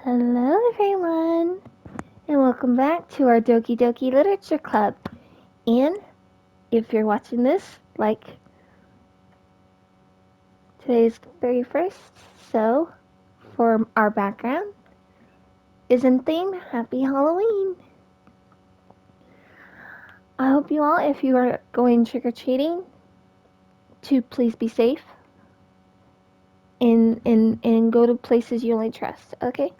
Hello everyone, and welcome back to our Doki Doki Literature Club. And if you're watching this, like today's 31st, so for our background is in theme Happy Halloween. I hope you all, if you are going trick-or-treating, to please be safe and go to places you only trust, okay?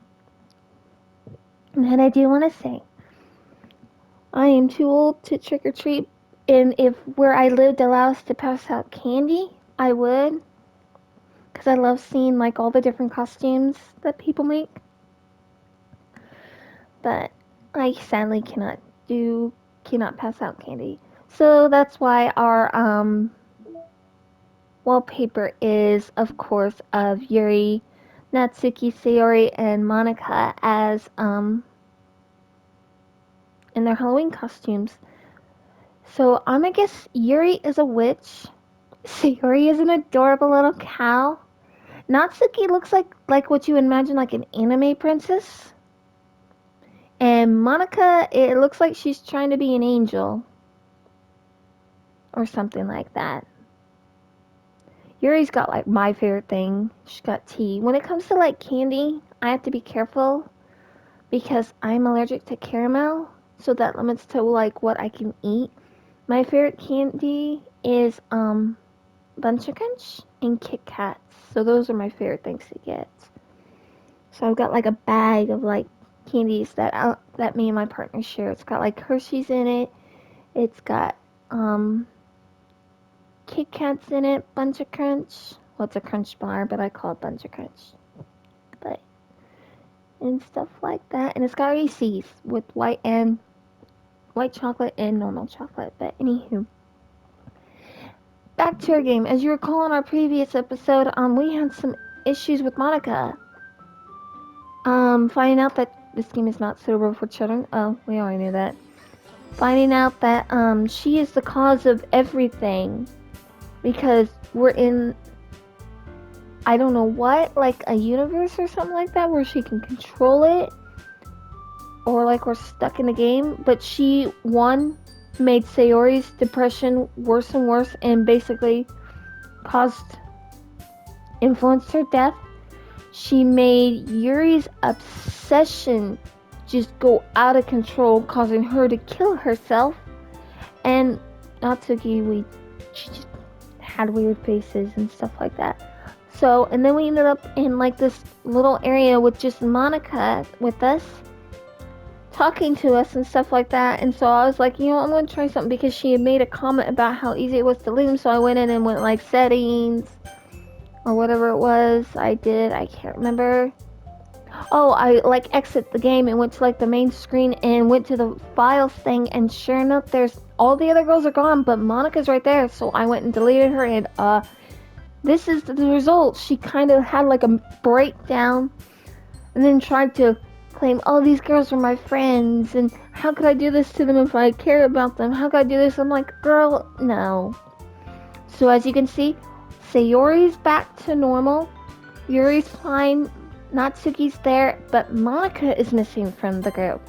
And then I do want to say, I am too old to trick-or-treat, and if where I lived allows us to pass out candy, I would, because I love seeing like all the different costumes that people make. But I sadly cannot pass out candy. So that's why our wallpaper is, of course, of Yuri, Natsuki, Sayori, and Monica as in their Halloween costumes. So I'm gonna guess Yuri is a witch. Sayori is an adorable little cow. Natsuki looks like what you imagine like an anime princess. And Monica, it looks like she's trying to be an angel. Or something like that. Yuri's got like my favorite thing. She's got tea. When it comes to like candy, I have to be careful because I'm allergic to caramel. So that limits to like what I can eat. My favorite candy is Bunch of Crunch and Kit Kats. So those are my favorite things to get. So I've got like a bag of like candies that me and my partner share. It's got like Hershey's in it. It's got Kit Kats in it, Bunch of Crunch. Well, it's a Crunch bar, but I call it Bunch of Crunch. But and stuff like that. And it's got Reese's with white chocolate and normal chocolate. But anywho, back to our game. As you recall in our previous episode, we had some issues with Monica. Finding out that this game is not suitable for children. Oh, we already knew that. Finding out that she is the cause of everything because we're in, I don't know what, like a universe or something like that where she can control it, or like we're stuck in the game. But she made Sayori's depression worse and worse and basically influenced her death. She made Yuri's obsession just go out of control, causing her to kill herself. And Natsuki, she just had weird faces and stuff like that. So, and then we ended up in like this little area with just Monica with us, talking to us and stuff like that. And so I was like, I'm going to try something because she had made a comment about how easy it was to leave. So I went in and went like settings or whatever it was I did. I can't remember. Oh, I like exit the game and went to like the main screen and went to the files thing, and sure enough, there's all the other girls are gone, but Monica's right there. So I went and deleted her, and this is the result. She kind of had like a breakdown and then tried to claim, oh, these girls are my friends, and how could I do this to them if I care about them? How could I do this? I'm like, girl, no. So as you can see, Sayori's back to normal. Yuri's fine. Natsuki's there, but Monica is missing from the group.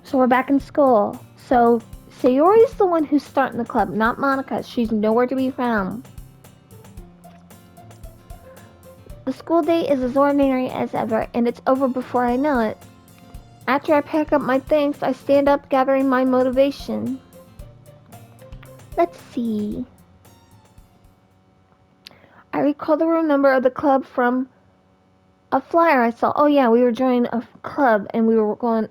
So we're back in school. So Sayori's the one who's starting the club, not Monica. She's nowhere to be found. The school day is as ordinary as ever, and it's over before I know it. After I pack up my things, I stand up gathering my motivation. Let's see. I recall the room number of the club from a flyer I saw. Oh yeah, we were joining a club and we were going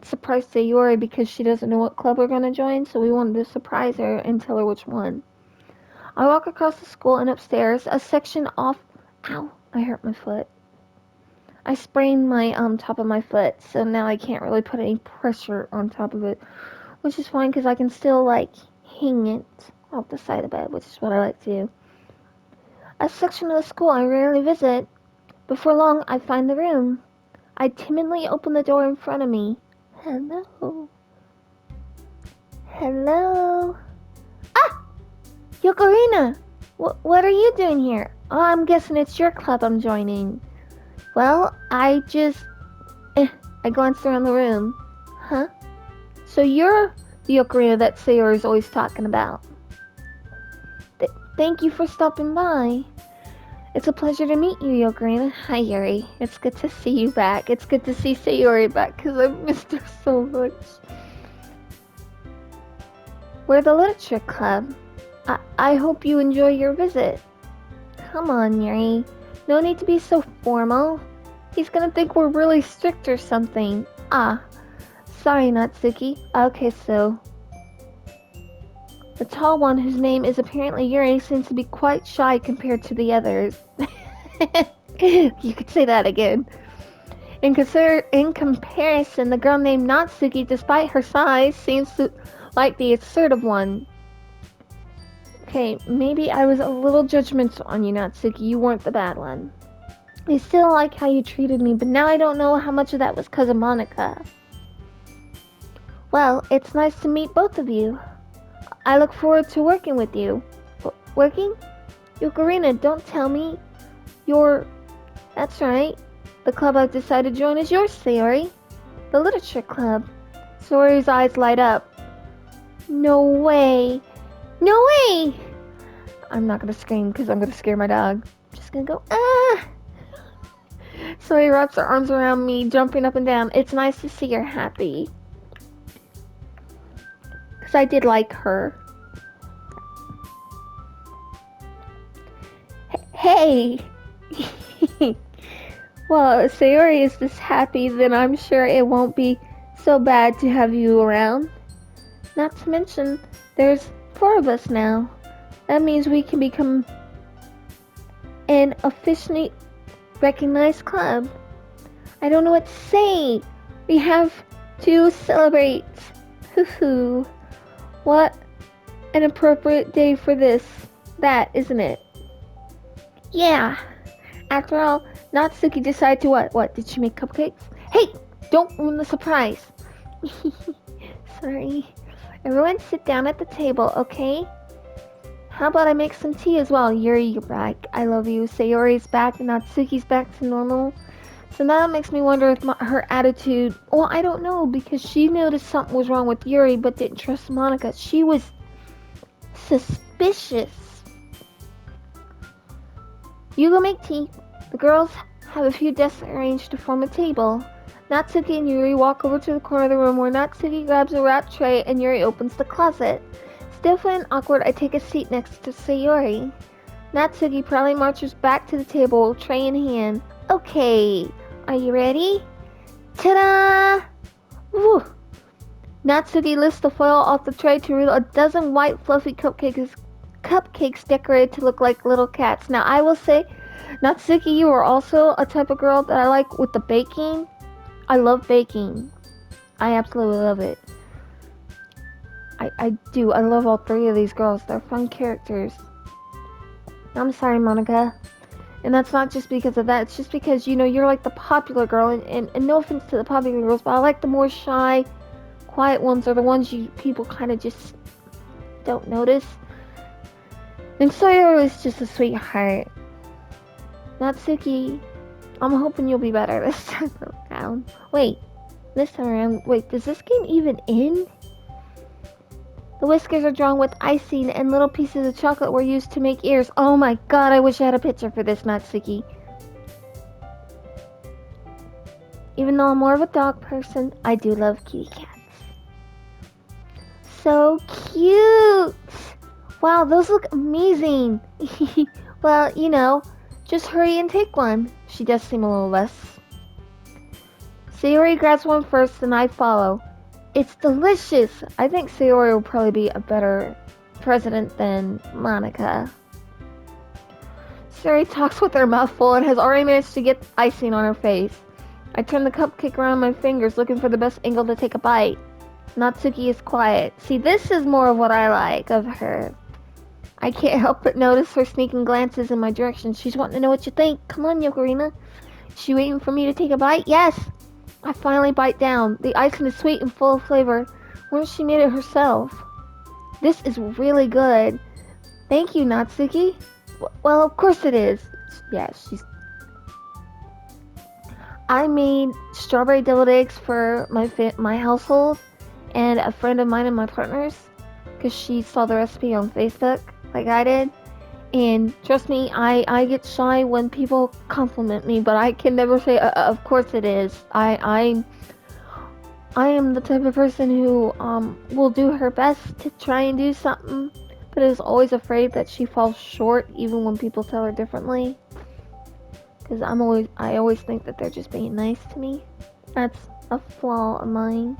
surprise Sayori because she doesn't know what club we're going to join, so we wanted to surprise her and tell her which one. I walk across the school and upstairs, a section off. Ow, I hurt my foot. I sprained my top of my foot, so now I can't really put any pressure on top of it, which is fine because I can still like hang it off the side of the bed, which is what I like to do. A section of the school I rarely visit. Before long, I find the room. I timidly open the door in front of me. Hello? Hello? Ah! Yokorina! What are you doing here? Oh, I'm guessing it's your club I'm joining. Well, I glanced around the room. Huh? So you're the ocarina that Sayori's always talking about. Thank you for stopping by. It's a pleasure to meet you, Ocarina. Hi, Yuri. It's good to see you back. It's good to see Sayori back because I missed her so much. We're the Literature Club. I hope you enjoy your visit. Come on, Yuri. No need to be so formal. He's gonna think we're really strict or something. Ah, sorry, Natsuki. Okay, so... The tall one, whose name is apparently Yuri, seems to be quite shy compared to the others. You could say that again. In comparison, the girl named Natsuki, despite her size, seems like the assertive one. Okay, maybe I was a little judgmental on you, Natsuki. You weren't the bad one. I still like how you treated me, but now I don't know how much of that was because of Monica. Well, it's nice to meet both of you. I look forward to working with you. Working? Ocarina, don't tell me. That's right. The club I've decided to join is yours, Sayori. The Literature Club. Sayori's eyes light up. No way. No way! I'm not gonna scream because I'm gonna scare my dog. I'm just gonna go, ah! Sayori wraps her arms around me, jumping up and down. It's nice to see you're happy. Because I did like her. Hey! Well, if Sayori is this happy, then I'm sure it won't be so bad to have you around. Not to mention, there's 4 of us now. That means we can become an officially recognized club. I don't know what to say. We have to celebrate. Hoo-hoo. What an appropriate day for that, isn't it? Yeah. After all, Natsuki decided to what? Did she make cupcakes? Hey! Don't ruin the surprise. Sorry. Everyone sit down at the table, okay? How about I make some tea as well? Yuri, you're back. I love you. Sayori's back. Natsuki's back to normal. So now it makes me wonder if her attitude... Well, I don't know, because she noticed something was wrong with Yuri, but didn't trust Monica. She was suspicious. You go make tea. The girls have a few desks arranged to form a table. Natsuki and Yuri walk over to the corner of the room where Natsuki grabs a wrapped tray and Yuri opens the closet. Still feeling awkward, I take a seat next to Sayori. Natsuki proudly marches back to the table, tray in hand. Okay, are you ready? Ta-da! Woo! Natsuki lifts the foil off the tray to reveal a dozen white fluffy cupcakes decorated to look like little cats. Now I will say, Natsuki, you are also a type of girl that I like with the baking. I love baking. I absolutely love it. I do. I love all 3 of these girls. They're fun characters. I'm sorry, Monica. And that's not just because of that. It's just because, you're like the popular girl. And no offense to the popular girls, but I like the more shy, quiet ones, or the ones people kind of just don't notice. And Sayori is just a sweetheart. Natsuki, I'm hoping you'll be better this time around. Wait, does this game even end? The whiskers are drawn with icing and little pieces of chocolate were used to make ears. Oh my god, I wish I had a picture for this, Natsuki. Even though I'm more of a dog person, I do love kitty cats. So cute! Wow, those look amazing! Well, just hurry and take one. She does seem a little less. Sayori grabs one first and I follow. It's delicious! I think Sayori will probably be a better president than Monica. Sayori talks with her mouth full and has already managed to get icing on her face. I turn the cupcake around my fingers looking for the best angle to take a bite. Natsuki is quiet. See, this is more of what I like of her. I can't help but notice her sneaking glances in my direction. She's wanting to know what you think. Come on, Ocarina. Is she waiting for me to take a bite? Yes! I finally bite down. The icing is sweet and full of flavor. Wonder if she made it herself. This is really good. Thank you, Natsuki. Well, of course it is. Yeah, I made strawberry deviled eggs for my household and a friend of mine and my partner's because she saw the recipe on Facebook like I did. And trust me, I get shy when people compliment me, but I can never say, of course it is. I am the type of person who will do her best to try and do something, but is always afraid that she falls short even when people tell her differently. Because I always think that they're just being nice to me. That's a flaw of mine.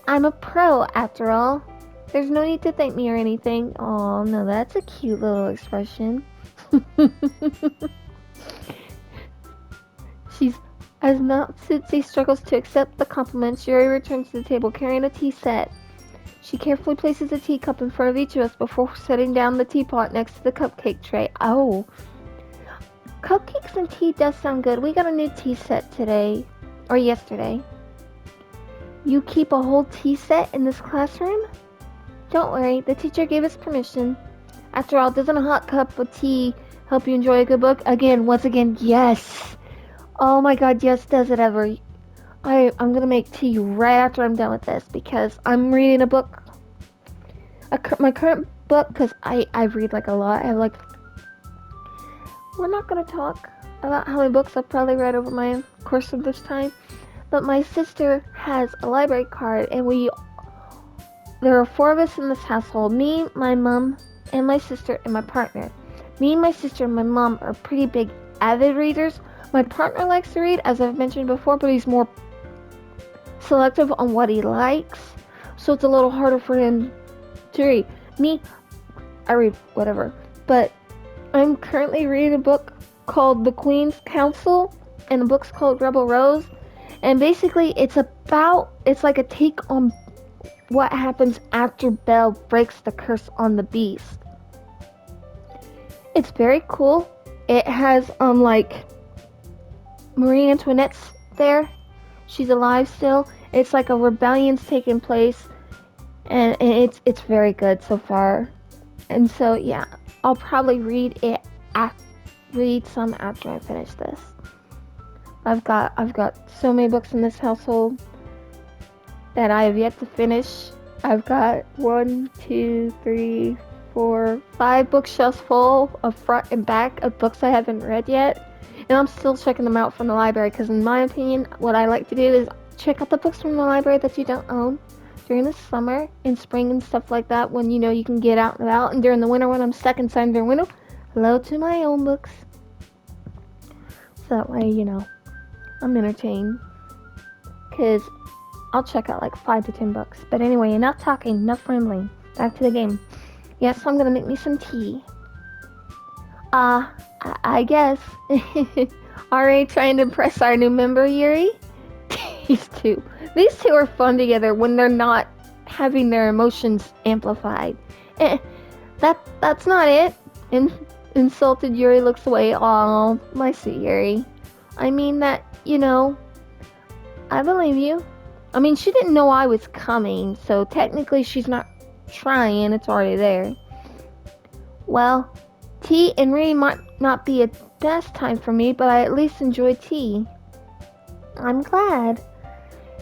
I'm a pro after all. There's no need to thank me or anything. Oh no, that's a cute little expression. She's as Sutsy struggles to accept the compliment, Yuri returns to the table carrying a tea set. She carefully places a teacup in front of each of us before setting down the teapot next to the cupcake tray. Oh, cupcakes and tea does sound good. We got a new tea set today, or yesterday. You keep a whole tea set in this classroom? Don't worry, the teacher gave us permission. After all, doesn't a hot cup of tea help you enjoy a good book? Once again, yes. Oh my god, yes, does it ever. I'm gonna make tea right after I'm done with this because I'm reading a book. My current book, because I read like a lot. We're not gonna talk about how many books I've probably read over my course of this time. But my sister has a library card and there are 4 of us in this household. Me, my mom, and my sister, and my partner. Me and my sister and my mom are pretty big avid readers. My partner likes to read, as I've mentioned before, but he's more selective on what he likes. So it's a little harder for him to read. Me, I read whatever. But I'm currently reading a book called The Queen's Council, and the book's called Rebel Rose. And basically, it's like a take on what happens after Belle breaks the curse on the beast. It's very cool. It has like Marie Antoinette's there. She's alive still. It's like a rebellion's taking place, and it's very good so far. And so yeah, I'll probably read some after I finish this. I've got so many books in this household that I have yet to finish. I've got 1, 2, 3, 4, 5 bookshelves full of front and back of books I haven't read yet. And I'm still checking them out from the library because in my opinion, what I like to do is check out the books from the library that you don't own during the summer and spring and stuff like that when you can get out and about. And during the winter when I'm stuck inside their window, hello to my own books. So that way, I'm entertained. Because I'll check out like 5 to 10 books. But anyway, enough talking, enough rambling. Back to the game. Yes, I'm gonna make me some tea. I guess. Already trying to impress our new member, Yuri? These two are fun together when they're not having their emotions amplified. That's not it. Insulted Yuri looks away. Aw, my sweet Yuri. I mean that, I believe you. I mean, she didn't know I was coming, so technically she's not trying, it's already there. Well, tea and reading might not be a best time for me, but I at least enjoy tea. I'm glad.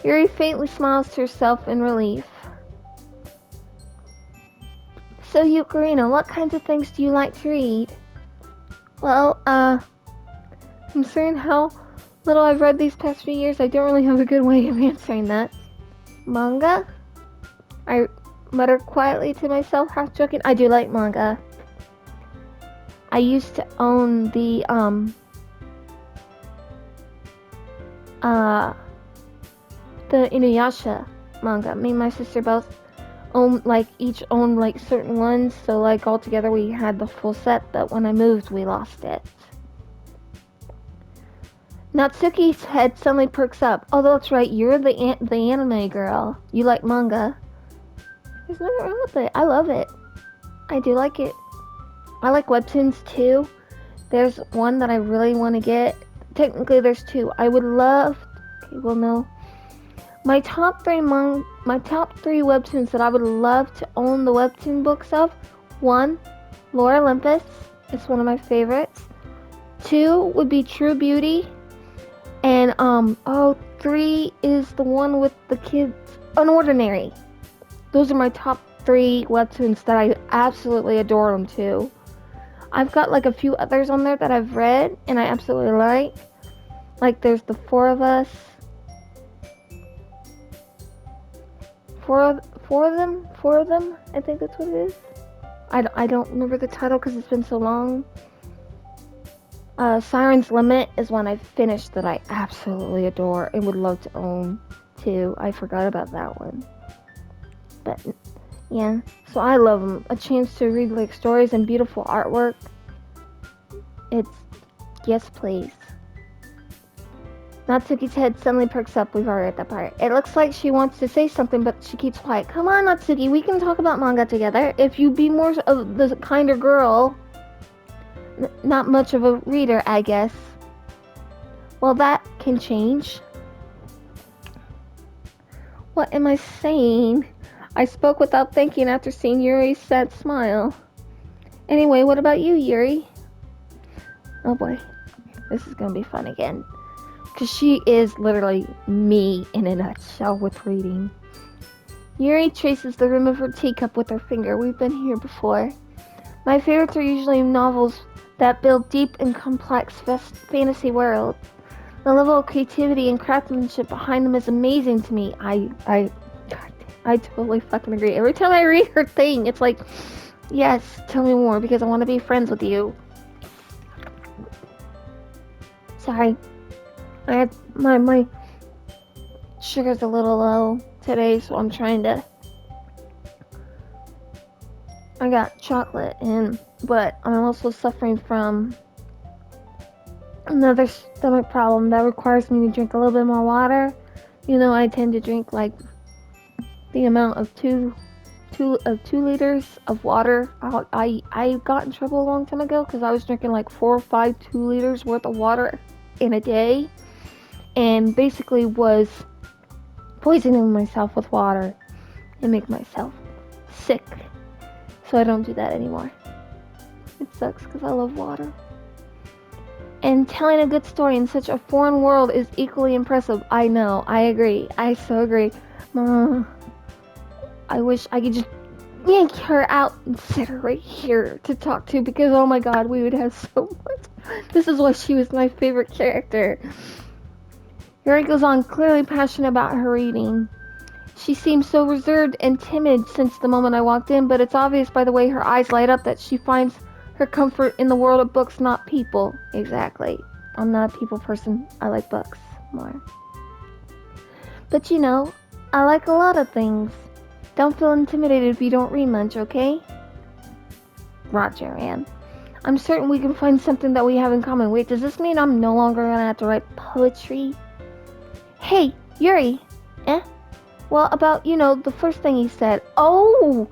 Yuri faintly smiles to herself in relief. So, Yukarina, what kinds of things do you like to read? Well, considering how little I've read these past few years, I don't really have a good way of answering that. Manga? I muttered quietly to myself, half joking. I do like manga. I used to own the Inuyasha manga. Me and my sister both each owned certain ones, so all together we had the full set, but when I moved we lost it. Natsuki's head suddenly perks up. Oh, that's right, you're the anime girl. You like manga. There's nothing wrong with it. I love it. I do like it. I like webtoons too. There's one that I really want to get. Technically, there's 2. I would love. Okay, well, no. My top 3 webtoons that I would love to own the webtoon books of. 1, Lore Olympus. It's one of my favorites. 2 would be True Beauty. And 3 is the one with the kids, Unordinary. Those are my top 3 webtoons that I absolutely adore them too. I've got like a few others on there that I've read and I absolutely like. Like there's the Four of Us. Four of them. I think that's what it is. I don't remember the title because it's been so long. Siren's Limit is one I finished that I absolutely adore and would love to own too. I forgot about that one. But yeah, so I love them. A chance to read like stories and beautiful artwork. It's yes, please. Natsuki's head suddenly perks up. We've already read that part. It looks like she wants to say something, but she keeps quiet. Come on, Natsuki, we can talk about manga together. If you be more of the kinder girl. Not much of a reader, I guess. Well, that can change. What am I saying? I spoke without thinking after seeing Yuri's sad smile. Anyway, what about you, Yuri? Oh boy, this is gonna be fun again. Because she is literally me in a nutshell with reading. Yuri traces the rim of her teacup with her finger. We've been here before. My favorites are usually novels that build deep and complex fantasy worlds. The level of creativity and craftsmanship behind them is amazing to me. I totally fucking agree. Every time I read her thing, it's like, yes, tell me more because I want to be friends with you. Sorry. I had my sugar's a little low today, so I'm trying to. I got chocolate but I'm also suffering from another stomach problem that requires me to drink a little bit more water. You know, I tend to drink like the amount of 2 liters of water. I got in trouble a long time ago because I was drinking like 4 or 5 2 liters worth of water in a day, and basically was poisoning myself with water and make myself sick. So I don't do that anymore. It sucks because I love water. And telling a good story in such a foreign world is equally impressive. I know. I agree. I so agree. I wish I could just yank her out and sit her right here to talk to because, oh my god, we would have so much. This is why she was my favorite character. Yuri goes on, clearly passionate about her reading. She seems so reserved and timid since the moment I walked in, but it's obvious by the way her eyes light up that she finds her comfort in the world of books, not people. Exactly. I'm not a people person. I like books more. But you know, I like a lot of things. Don't feel intimidated if you don't read much, okay? Roger, Anne. I'm certain we can find something that we have in common. Wait, does this mean I'm no longer gonna have to write poetry? Hey, Yuri. Well, about, the first thing he said. Oh!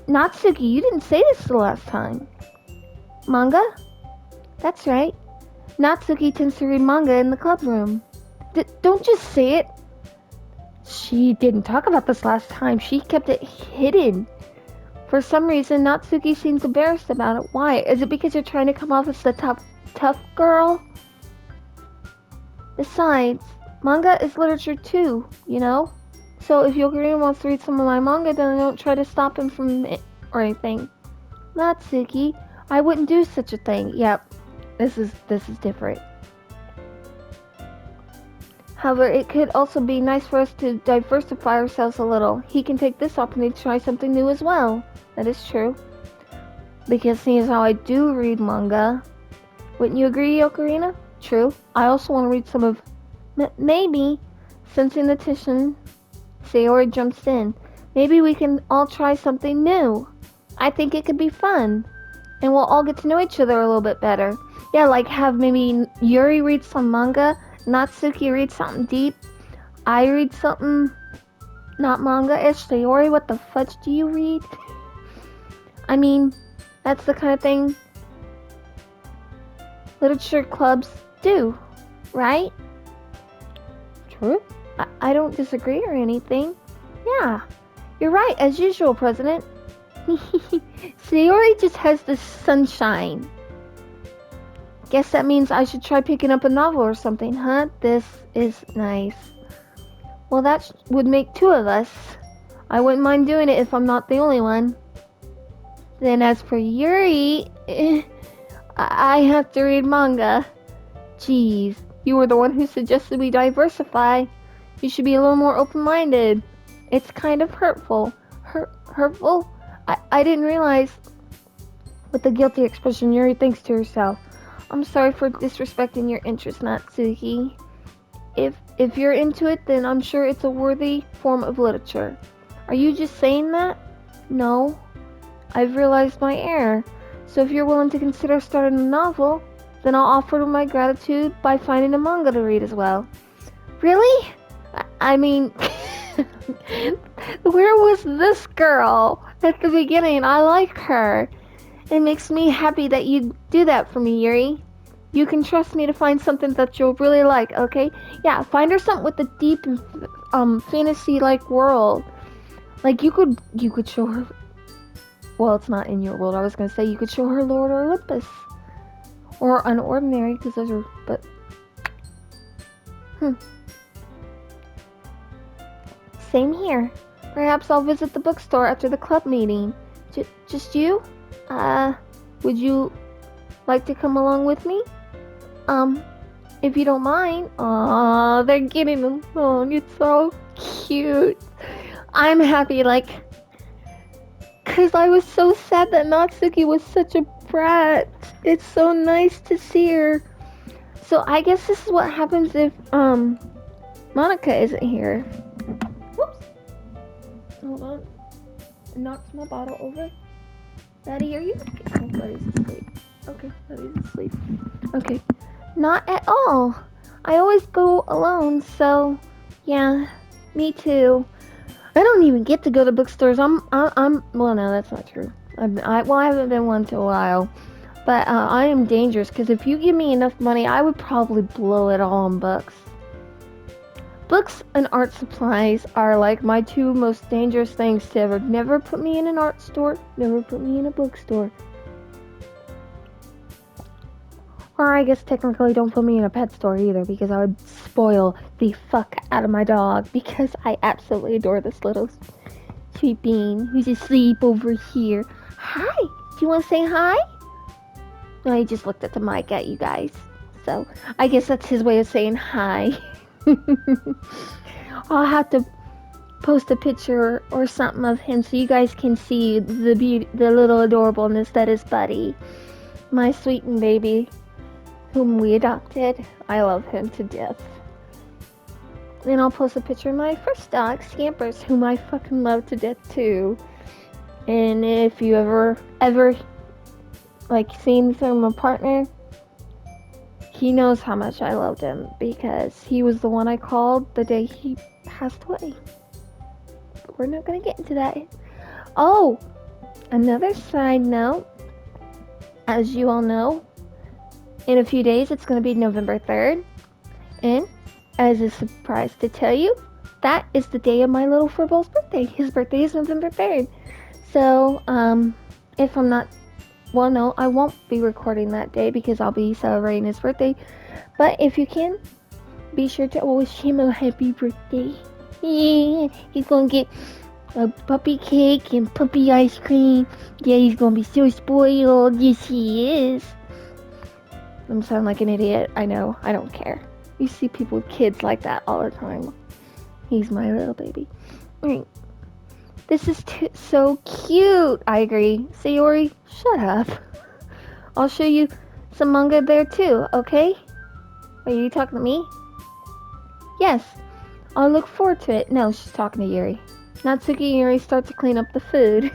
Natsuki, you didn't say this the last time. Manga? That's right. Natsuki tends to read manga in the club room. Don't just say it. She didn't talk about this last time. She kept it hidden. For some reason, Natsuki seems embarrassed about it. Why? Is it because you're trying to come off as the tough girl? Besides, manga is literature too, So if Yokorina wants to read some of my manga, then don't try to stop him from it or anything. Natsuki, I wouldn't do such a thing. Yep, this is different. However, it could also be nice for us to diversify ourselves a little. He can take this opportunity to try something new as well. That is true. Because seeing as how I do read manga, wouldn't you agree, Yokorina? True. I also want to read some of... Maybe, sensing the tension, Sayori jumps in. Maybe we can all try something new. I think it could be fun. And we'll all get to know each other a little bit better. Yeah, like have maybe Yuri read some manga, Natsuki read something deep, I read something not manga-ish. Sayori, what the fudge do you read? I mean, that's the kind of thing literature clubs do, right? True. I don't disagree or anything. Yeah, you're right, as usual, President. Sayori just has this sunshine. Guess that means I should try picking up a novel or something, huh? This is nice. Well, that would make 2 of us. I wouldn't mind doing it if I'm not the only one. Then as for Yuri, I have to read manga. Jeez, you were the one who suggested we diversify. You should be a little more open-minded. It's kind of hurtful. Hurtful? I didn't realize. With a guilty expression, Yuri thinks to herself, I'm sorry for disrespecting your interest, Natsuki. If you're into it, then I'm sure it's a worthy form of literature. Are you just saying that? No. I've realized my error. So if you're willing to consider starting a novel, then I'll offer my gratitude by finding a manga to read as well. Really? I mean, where was this girl at the beginning? I like her. It makes me happy that you do that for me, Yuri. You can trust me to find something that you'll really like, okay? Yeah, find her something with a deep fantasy-like world. Like you could show her. Well, it's not in your world. I was gonna say you could show her Lord Olympus or Unordinary, because those are. But same here. Perhaps I'll visit the bookstore after the club meeting. Just you? Would you like to come along with me? If you don't mind. Aw, they're getting along. It's so cute. I'm happy, because I was so sad that Natsuki was such a brat. It's so nice to see her. So I guess this is what happens if, Monica isn't here. Whoops. Hold on. It knocks my bottle over. Daddy, are you okay? Oh, Daddy's asleep. Okay, Daddy's asleep. Okay. Not at all. I always go alone, so yeah, me too. I don't even get to go to bookstores. Well, no, that's not true. I haven't been one to a while. But I am dangerous, because if you give me enough money, I would probably blow it all on books. Books and art supplies are like my 2 most dangerous things to ever. Never put me in an art store. Never put me in a bookstore. Or I guess technically don't put me in a pet store either, because I would spoil the fuck out of my dog, because I absolutely adore this little sweet bean who's asleep over here. Hi! Do you want to say hi? No, he just looked at the mic at you guys. So, I guess that's his way of saying hi. I'll have to post a picture or something of him so you guys can see the little adorableness that is Buddy. My sweetened baby, whom we adopted. I love him to death. Then I'll post a picture of my first dog, Scampers, whom I fucking love to death too. And if you ever seen from a partner, he knows how much I loved him, because he was the one I called the day he passed away. But we're not gonna get into that. Oh, another side note, as you all know, in a few days it's gonna be November 3rd, and as a surprise to tell you, that is the day of my little furball's birthday. His birthday is November 3rd. So, if I'm not, well, no, I won't be recording that day because I'll be celebrating his birthday. But if you can, be sure to wish him a happy birthday. Yeah, he's gonna get a puppy cake and puppy ice cream. Yeah, he's gonna be so spoiled. Yes, he is. I'm sounding like an idiot. I know. I don't care. You see people with kids like that all the time. He's my little baby. Alright. This is so cute. I agree. Sayori, shut up. I'll show you some manga there too, okay? Are you talking to me? Yes. I'll look forward to it. No, she's talking to Yuri. Natsuki and Yuri start to clean up the food.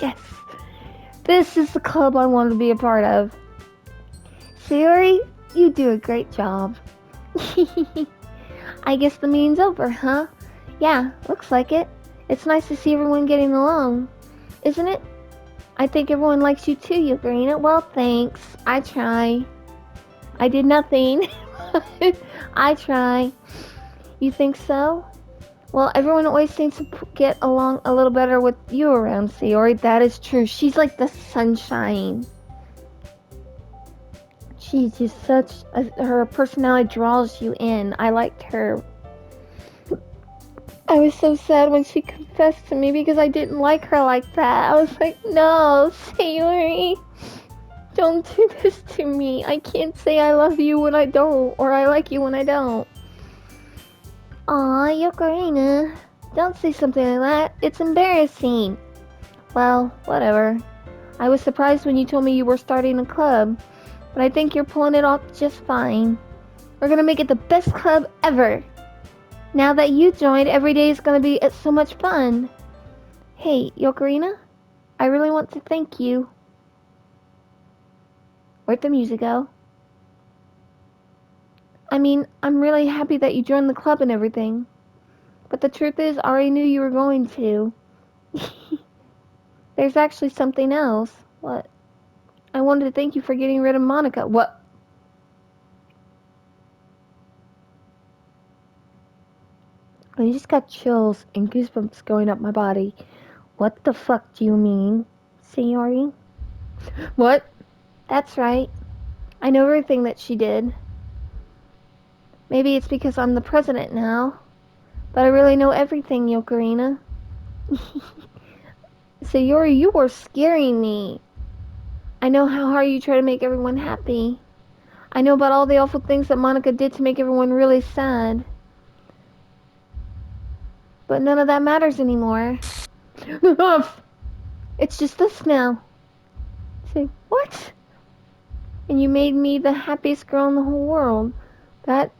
Yes. This is the club I wanted to be a part of. Sayori, you do a great job. I guess the meeting's over, huh? Yeah, looks like it. It's nice to see everyone getting along, isn't it? I think everyone likes you too, Yurina. Well, thanks. I try. I did nothing. I try. You think so? Well, everyone always seems to get along a little better with you around, Sayori. That is true. She's like the sunshine. She's just her personality draws you in. I liked her. I was so sad when she confessed to me because I didn't like her like that. I was like, no, Sayori, don't do this to me. I can't say I love you when I don't, or I like you when I don't. Aw, Yokorina, don't say something like that. It's embarrassing. Well, whatever. I was surprised when you told me you were starting a club, but I think you're pulling it off just fine. We're gonna make it the best club ever. Now that you joined, every day is gonna be so much fun. Hey, Yokorina, I really want to thank you. Where'd the music go? I mean, I'm really happy that you joined the club and everything. But the truth is, I already knew you were going to. There's actually something else. What? I wanted to thank you for getting rid of Monica. What? I just got chills and goosebumps going up my body. What the fuck do you mean, Sayori? What? That's right. I know everything that she did. Maybe it's because I'm the president now, but I really know everything, Yokorina. Sayori, you were scaring me. I know how hard you try to make everyone happy. I know about all the awful things that Monica did to make everyone really sad. But none of that matters anymore. It's just us now. Say, what? And you made me the happiest girl in the whole world. That...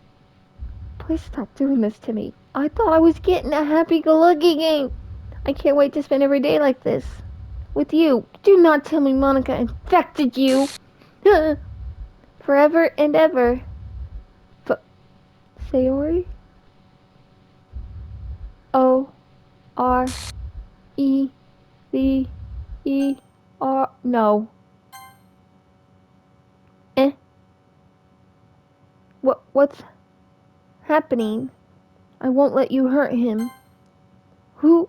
Please stop doing this to me. I thought I was getting a happy-go-lucky game. I can't wait to spend every day like this. With you. Do not tell me Monica infected you. Forever and ever. Sayori? O-R-E-V-E-R... No. Eh? What's happening? I won't let you hurt him. Who?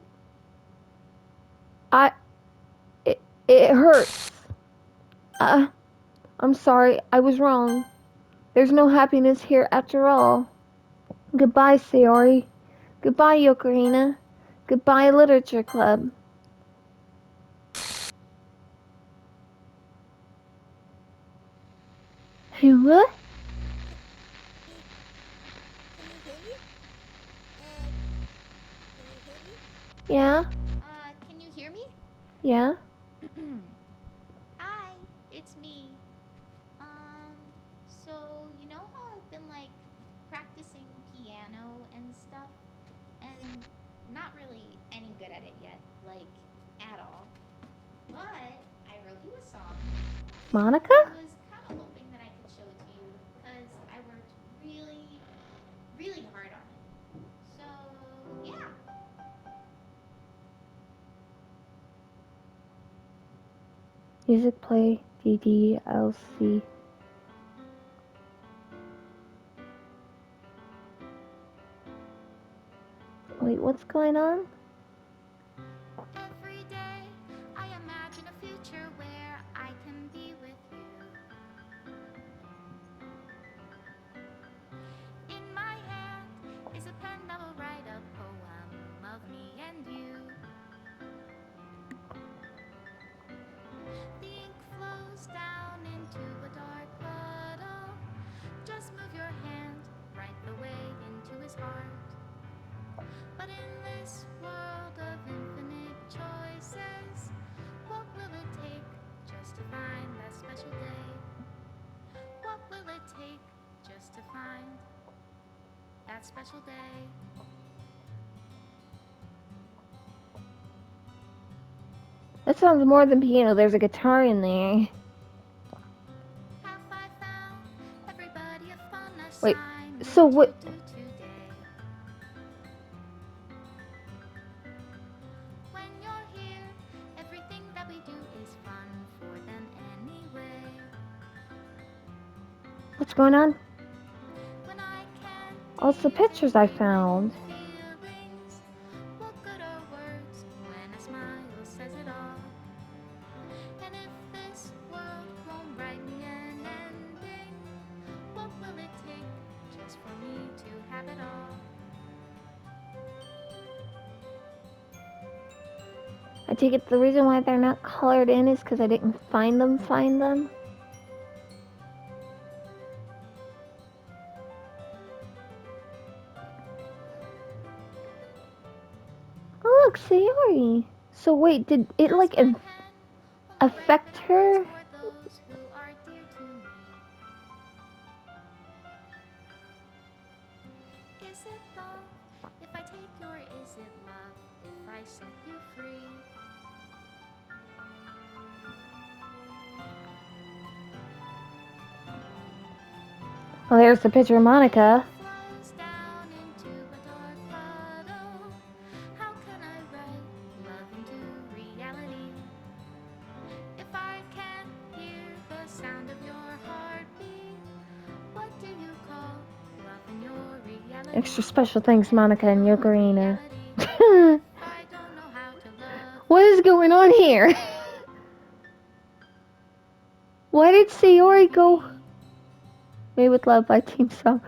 It hurts. I'm sorry, I was wrong. There's no happiness here after all. Goodbye, Sayori. Goodbye, Yokorina. Goodbye, Literature Club. What? Yeah? Can you hear me? Yeah? Hi, it's me. So you know how I've been like practicing piano and stuff, and not really any good at it yet, like at all. But I wrote you a song, and Monica? I was kind of hoping that I could show it to you because I worked really, really hard on it. So yeah. Music play DDLC. Wait, what's going on? Every day I imagine a future where I can be with you. In my hand is a pen that will write a poem of me and you. The ink flows down into a dark puddle. Just move your hand right the way into his heart. But in this world of infinite choices, what will it take just to find that special day? What will it take just to find that special day? That sounds more than piano. There's a guitar in there. Have I found everybody a fun Wait, assignment so what? to do today? When you're here, everything that we do is fun for them anyway. What's going on? When I can Also, pictures I found. feelings, I take it the reason why they're not colored in is because I didn't find them. Oh look, Sayori. So wait, did it like affect her? Is it love if I take your is it love if I set you free? Well, there's the picture of Monica. Flows down into a dark puddle. How can I write love into reality? If I can't hear the sound of your heartbeat, what do you call love in your reality? Extra special thanks, Monica and Yokorina. I don't know how to love. What is going on here? Why did Sayori go? Made with Love by Team Sub.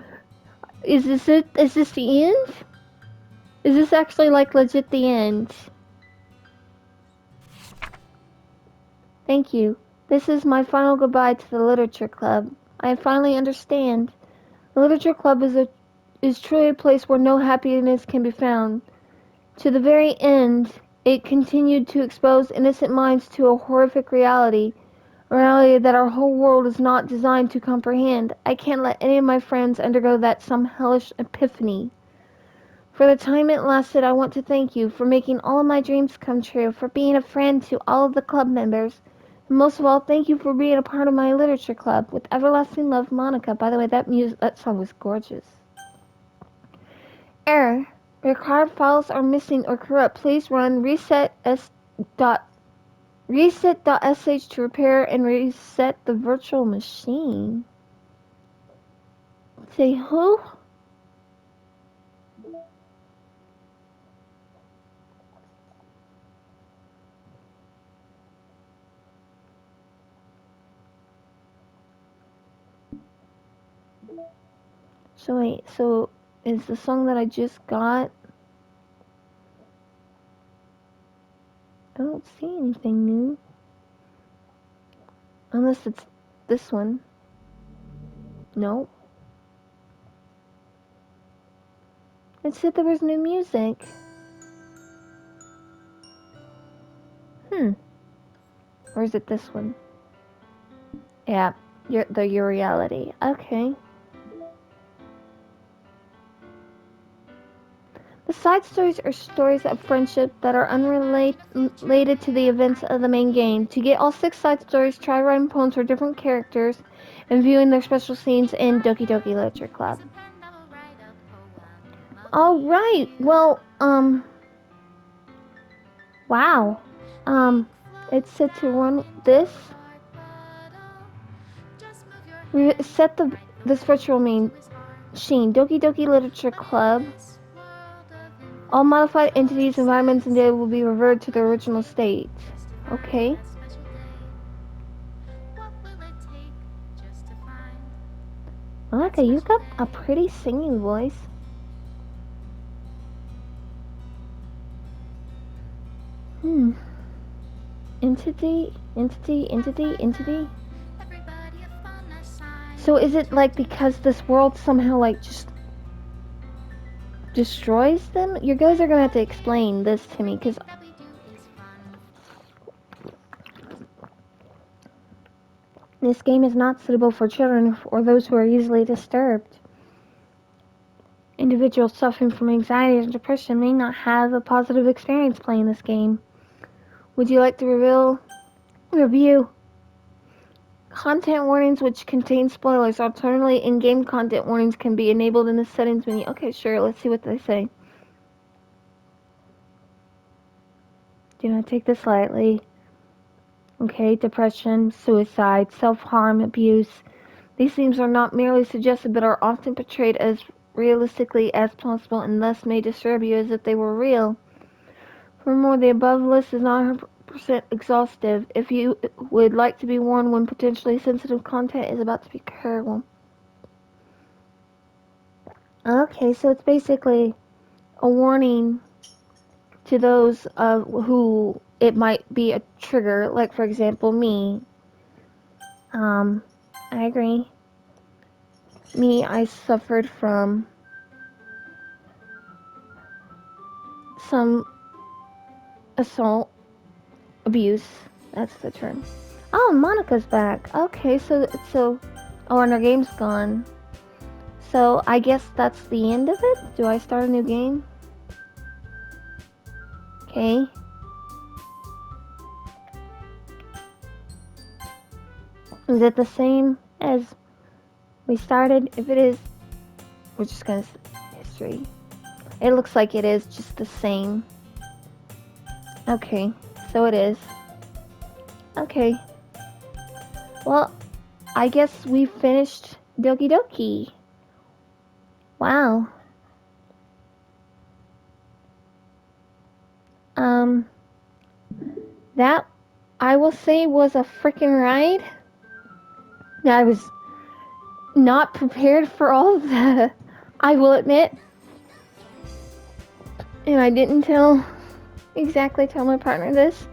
Is this it? Is this the end? Is this actually like legit the end? Thank you. This is my final goodbye to the Literature Club. I finally understand. The Literature Club is truly a place where no happiness can be found. To the very end, it continued to expose innocent minds to a horrific reality, a reality that our whole world is not designed to comprehend. I can't let any of my friends undergo that some hellish epiphany. For the time it lasted, I want to thank you for making all of my dreams come true, for being a friend to all of the club members, and most of all, thank you for being a part of my literature club. With everlasting love, Monica. By the way, that song was gorgeous. Error. Required files are missing or corrupt. Please run reset.sh to repair and reset the virtual machine. Say who? So wait, so is the song that I just got? I don't see anything new. Unless it's this one. Nope. It said there was new music. Or is it this one? Yeah, your reality. Okay. The side stories are stories of friendship that are unrelated to the events of the main game. To get all 6 side stories, try writing poems for different characters and viewing their special scenes in Doki Doki Literature Club. Alright, well, wow. It's set to run this. Set this virtual machine. Doki Doki Literature Club. All modified entities, environments, and data will be reverted to their original state. Okay. Monica, you've got a pretty singing voice. Entity. So is it like because this world somehow like just destroys them? You guys are gonna have to explain this to me, because this game is not suitable for children or those who are easily disturbed. Individuals suffering from anxiety and depression may not have a positive experience playing this game. Would you like to review content warnings which contain spoilers? Alternatively, in-game content warnings can be enabled in the settings menu. Okay, sure, let's see what they say. Do not take this lightly. Okay, depression, suicide, self-harm, abuse. These themes are not merely suggested but are often portrayed as realistically as possible and thus may disturb you as if they were real. Furthermore, the above list is not 100% exhaustive. If you would like to be warned when potentially sensitive content is about to be curable. Okay, so it's basically a warning to those who it might be a trigger, like for example me. I agree. Me, I suffered from some assault, abuse. That's the term. Oh, Monica's back. Okay, oh, and our game's gone. So I guess that's the end of it. Do I start a new game? Okay. Is it the same as we started? If it is, we're just gonna history. It looks like it is just the same. Okay, so it is. Okay. Well, I guess we finished Doki Doki. Wow. That I will say was a freaking ride. I was not prepared for all of that, I will admit. And I didn't exactly tell my partner this.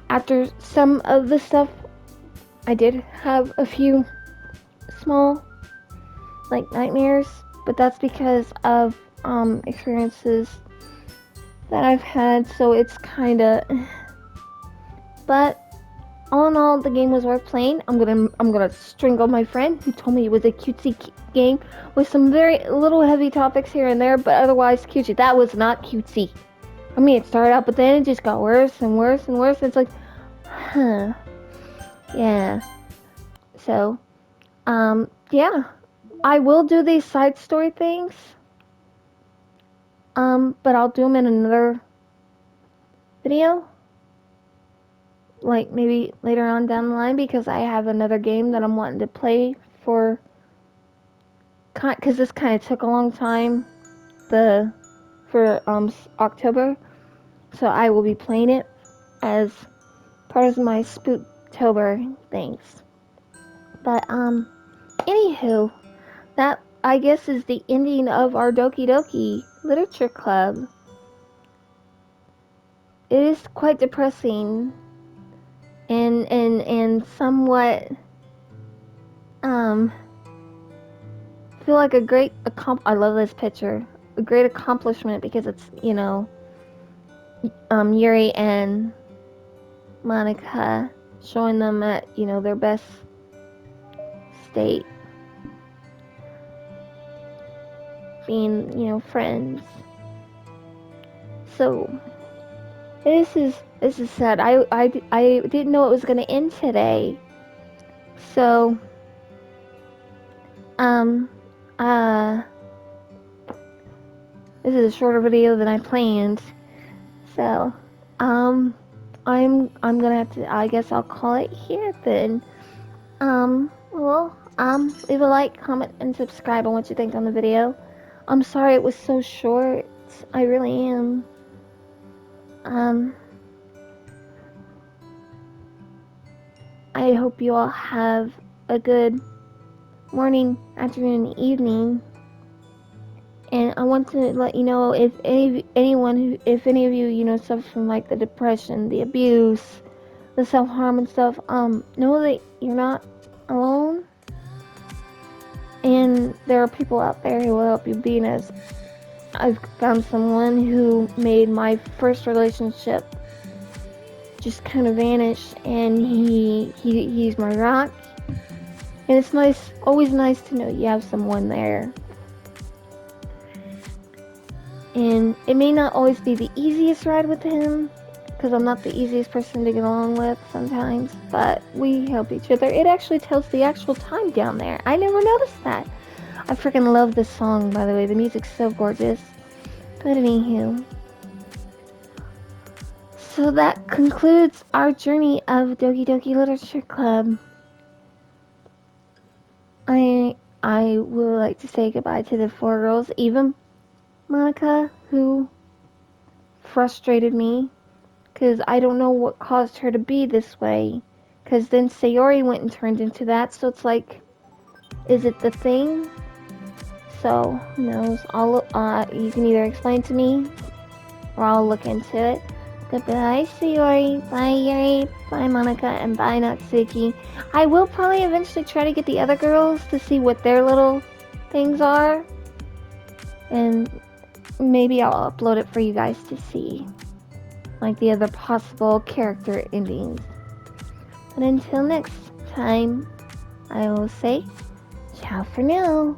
After some of the stuff, I did have a few small, like, nightmares, but that's because of experiences that I've had, so it's kinda. But all in all, the game was worth playing. I'm gonna strangle my friend who told me it was a cutesy game with some very little heavy topics here and there, but otherwise cutesy. That was not cutesy. I mean, it started out, but then it just got worse and worse and worse. It's like, huh, yeah. So, yeah, I will do these side story things. But I'll do them in another video. Like maybe later on down the line, because I have another game that I'm wanting to play for, because this kind of took a long time for October, so I will be playing it as part of my Spooktober things. But anywho, that I guess is the ending of our Doki Doki Literature Club. It is quite depressing and somewhat feel like a great I love this picture. A great accomplishment, because it's, Yuri and Monica showing them at, their best state, being, friends. So this is sad. I didn't know it was gonna end today. So this is a shorter video than I planned. So I'm gonna have to, I guess I'll call it here then. Leave a like, comment, and subscribe on what you think on the video. I'm sorry it was so short. I really am. I hope you all have a good morning, afternoon, evening. And I want to let you know, if any of you, suffer from like the depression, the abuse, the self-harm and stuff, know that you're not alone. And there are people out there who will help you, being as I've found someone who made my first relationship just kind of vanish, and he's my rock. And it's always nice to know you have someone there. And it may not always be the easiest ride with him, because I'm not the easiest person to get along with sometimes, but we help each other. It actually tells the actual time down there. I never noticed that. I freaking love this song, by the way. The music's so gorgeous. But anywho, so that concludes our journey of Doki Doki Literature Club. I would like to say goodbye to the four girls, even Monica, who frustrated me, because I don't know what caused her to be this way. Because then Sayori went and turned into that, so it's like, is it the thing? So, who knows? You can either explain to me or I'll look into it. Goodbye, Sayori. Bye, Yuri. Bye, Monica. And bye, Natsuki. I will probably eventually try to get the other girls to see what their little things are. And maybe I'll upload it for you guys to see. Like the other possible character endings. But until next time, I will say ciao for now.